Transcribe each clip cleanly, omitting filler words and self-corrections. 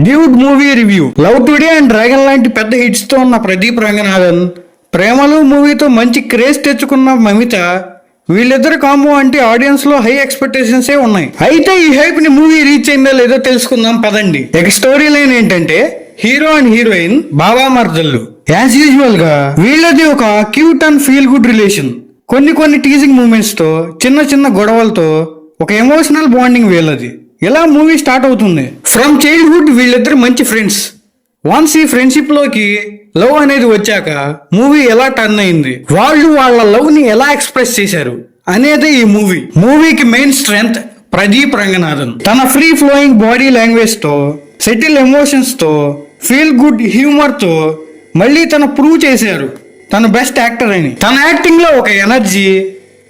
Dude movie review. Love today and dragon లాంటి పెద్ద hits తో ఉన్న ప్రదీప్ రంగనాథన్, ప్రేమలు మూవీతో మంచి క్రేజ్ తెచ్చుకున్న మమిత, వీళ్ళిద్దరు కాంబో అంటే ఆడియన్స్ లో హై ఎక్స్పెక్టేషన్స్ ఉన్నాయి. అయితే ఈ హైప్ ని మూవీ రీచ్ అయిందో లేదో తెలుసుకుందాం పదండి. ఇక స్టోరీ లైన్ ఏంటంటే, హీరో అండ్ హీరోయిన్ బాబా మర్దళ్ళు. యాజ్ యూజువల్ గా వీళ్ళది ఒక cute and feel good relation. కొన్ని టీజింగ్ మూమెంట్స్ తో, చిన్న చిన్న గొడవలతో ఒక ఎమోషనల్ బాండింగ్ వీళ్ళది. ఇలా మూవీ స్టార్ట్ అవుతుంది. ఫ్రమ్ చైల్డ్హుడ్ వీళ్ళిద్దరు మంచి ఫ్రెండ్స్. వన్స్ ఈ ఫ్రెండ్షిప్ లోకి లవ్ అనేది వచ్చాక మూవీ ఎలా టర్న్ అయింది, వాళ్ళు వాళ్ళ లవ్ ని ఎలా ఎక్స్ప్రెస్ చేశారు అనేది ఈ మూవీకి మెయిన్ స్ట్రెంగ్త్ ప్రదీప్ రంగనాథన్. తన ఫ్రీ ఫ్లోయింగ్ బాడీ లాంగ్వేజ్ తో, సెటిల్ ఎమోషన్స్ తో, ఫీల్ గుడ్ హ్యూమర్ తో మళ్ళీ తను ప్రూవ్ చేశారు తన బెస్ట్ యాక్టర్ అని. తన యాక్టింగ్ లో ఒక ఎనర్జీ,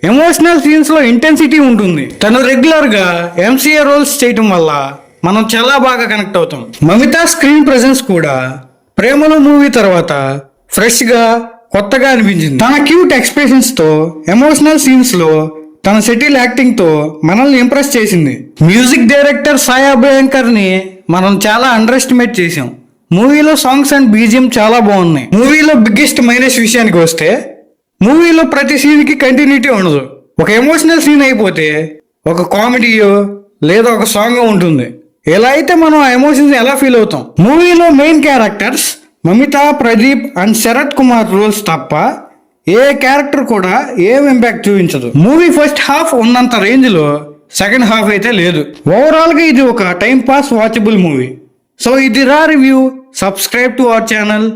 ఎమోషనల్ సీన్స్ లో ఇంటెన్సిటీ ఉంటుంది. తను రెగ్యులర్ గా ఎంసీఏ రోల్స్ చేయటం వల్ల మనం చాలా బాగా కనెక్ట్ అవుతాం. మమిత స్క్రీన్ ప్రెజెన్స్ కూడా ప్రేమలో మూవీ తర్వాత ఫ్రెష్ గా, కొత్తగా అనిపించింది. తన క్యూట్ ఎక్స్ప్రెషన్స్ తో, ఎమోషనల్ సీన్స్ లో తన సెటిల్ యాక్టింగ్ తో మనల్ని ఇంప్రెస్ చేసింది. మ్యూజిక్ డైరెక్టర్ సాయి అభయంకర్ ని మనం చాలా అండర్ ఎస్టిమేట్ చేసాం. మూవీలో సాంగ్స్ అండ్ బీజిఎం చాలా బాగున్నాయి. మూవీలో బిగ్గెస్ట్ మైనస్ విషయానికి వస్తే, మూవీలో ప్రతి సీన్ కి కంటిన్యూటీ ఉండదు. ఒక ఎమోషనల్ సీన్ అయిపోతే ఒక కామెడీయో లేదా ఒక సాంగ్ ఉంటుంది. ఎలా అయితే మనం ఆ ఎమోషన్స్ ఎలా ఫీల్ అవుతాం. మూవీలో main characters Mamitha, Pradeep and Sarath Kumar roles తప్ప ఏ క్యారెక్టర్ కూడా ఏం ఇంపాక్ట్ చూపించదు. మూవీ ఫస్ట్ హాఫ్ ఉన్నంత రేంజ్ లో సెకండ్ హాఫ్ అయితే లేదు. ఓవరాల్ గా ఇది ఒక time pass watchable movie. So ఇది review. Subscribe to our channel.